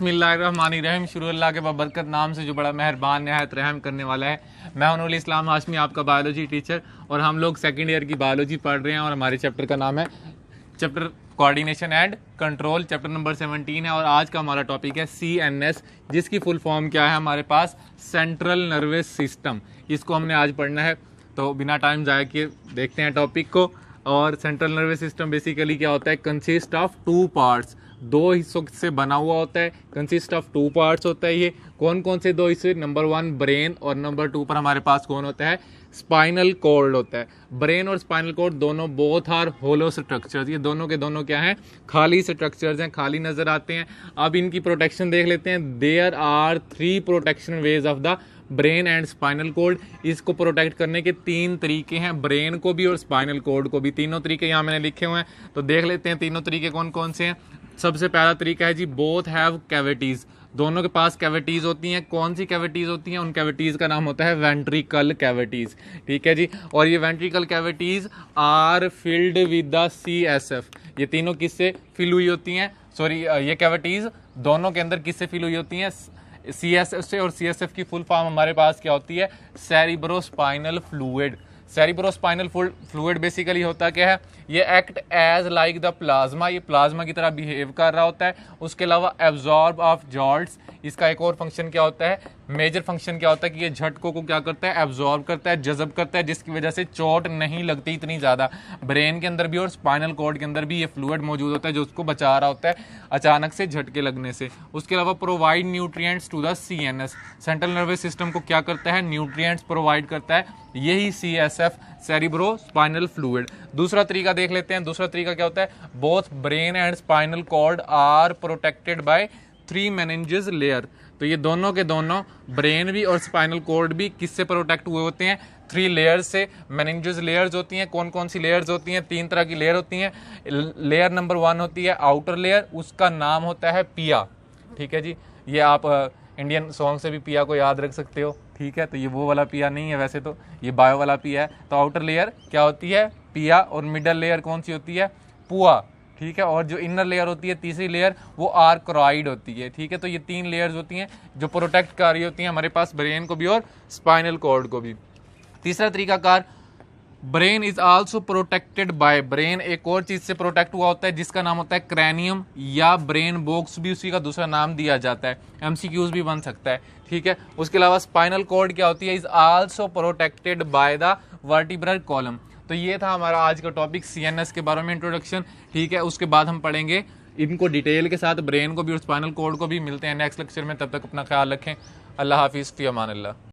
बिस्मिल्लाहिर्रहमानिर्रहीम। शुरू अल्लाह के बबरकत नाम से जो बड़ा मेहरबान नहायत रहम करने वाला है। मैं हूं नूरुल इस्लाम हाशमी, आपका बायोलॉजी टीचर, और हम लोग सेकेंड ईयर की बायोलॉजी पढ़ रहे हैं और हमारे चैप्टर का नाम है chapter coordination and control, chapter number 17 है। और आज का हमारा टॉपिक है CNS, जिसकी फुल फॉर्म क्या है हमारे पास, सेंट्रल नर्वस सिस्टम। इसको हमने आज पढ़ना है, तो बिना टाइम जाए किए देखते हैं टॉपिक को। और सेंट्रल नर्वस सिस्टम बेसिकली क्या होता है, कंसिस्ट ऑफ टू पार्ट्स, दो हिस्सों से बना हुआ होता है। कंसिस्ट ऑफ टू पार्ट्स होता है। ये कौन कौन से दो हिस्से, नंबर 1 ब्रेन और नंबर 2 पर हमारे पास कौन होता है, स्पाइनल कॉर्ड होता है। ब्रेन और स्पाइनल कॉर्ड दोनों बोथ आर होलो स्ट्रक्चर्स, ये दोनों के दोनों क्या हैं, खाली स्ट्रक्चर्स हैं, खाली नजर आते हैं। अब इनकी प्रोटेक्शन देख लेते हैं। There are 3 protection ways of the brain and spinal cord. इसको प्रोटेक्ट करने के 3 तरीके हैं, ब्रेन को भी और स्पाइनल कॉर्ड को भी। तीनों तरीके यहाँ मैंने लिखे हुए हैं, तो देख लेते हैं तीनों तरीके कौन कौन से हैं। सबसे पहला तरीका है जी, बोथ हैव कैविटीज, दोनों के पास कैविटीज होती हैं। कौन सी कैविटीज होती हैं, उन कैविटीज का नाम होता है वेंट्रिकल कैविटीज। ठीक है जी। और ये ventricle cavities are filled with the CSF। ये तीनों किससे फिल हुई होती हैं, सॉरी ये कैविटीज दोनों के अंदर किससे फिल हुई होती हैं, CSF से। और CSF की फुल फॉर्म हमारे पास क्या होती है, cerebrospinal fluid. Cerebrospinal fluid basically होता क्या है, ये act as like the plasma, ये प्लाज्मा की तरह बिहेव कर रहा होता है। उसके अलावा एब्जॉर्ब ऑफ जॉल्ट्स, इसका एक और फंक्शन क्या होता है, मेजर फंक्शन क्या होता है कि ये झटकों को क्या करता है, एब्जॉर्ब करता है, जज़ब करता है, जिसकी वजह से चोट नहीं लगती इतनी ज़्यादा। ब्रेन के अंदर भी और स्पाइनल कॉर्ड के अंदर भी ये फ्लूइड मौजूद होता है जो उसको बचा रहा होता है अचानक से झटके लगने से। उसके अलावा provide nutrients to the CNS, central nervous system को क्या करता है, न्यूट्रिएंट्स प्रोवाइड करता है, यही CSF, सेरिब्रो स्पाइनल फ्लूइड। दूसरा तरीका देख लेते हैं। दूसरा तरीका क्या होता है, both brain and spinal cord are protected by 3 meninges layer. तो ये दोनों के दोनों, ब्रेन भी और स्पाइनल कॉर्ड भी किससे प्रोटेक्ट हुए होते हैं, 3 लेयर्स से। मेनिंजेस लेयर्स होती हैं। कौन कौन सी लेयर्स होती हैं, 3 तरह की लेयर होती हैं। लेयर नंबर 1 होती है आउटर लेयर, उसका नाम होता है पिया। ठीक है जी। ये आप इंडियन सॉन्ग से भी पिया को याद रख सकते हो। ठीक है, तो ये वो वाला पिया नहीं है, वैसे तो ये बायो वाला पिया है। तो आउटर लेयर क्या होती है, पिया। और मिडल लेयर कौन सी होती है, पुआ। ठीक है। और जो इनर लेयर होती है, तीसरी लेयर, वो आर्क्राइड होती है। ठीक है। तो ये 3 लेयर्स होती हैं जो प्रोटेक्ट कर रही होती हैं हमारे पास ब्रेन को भी और स्पाइनल कॉर्ड को भी। तीसरा तरीकाकार, brain is also protected by, brain एक और चीज से प्रोटेक्ट हुआ होता है जिसका नाम होता है क्रैनियम, या ब्रेन बॉक्स भी उसी का दूसरा नाम दिया जाता है। MCQs भी बन सकता है। ठीक है। उसके अलावा स्पाइनल कॉर्ड क्या होती है, is also protected by the vertebral column. तो ये था हमारा आज का टॉपिक, CNS के बारे में इंट्रोडक्शन। ठीक है। उसके बाद हम पढ़ेंगे इनको डिटेल के साथ, ब्रेन को भी और स्पाइनल कॉर्ड को भी। मिलते हैं नेक्स्ट लेक्चर में, तब तक अपना ख्याल रखें। अल्लाह हाफिज़, फी अमान अल्लाह।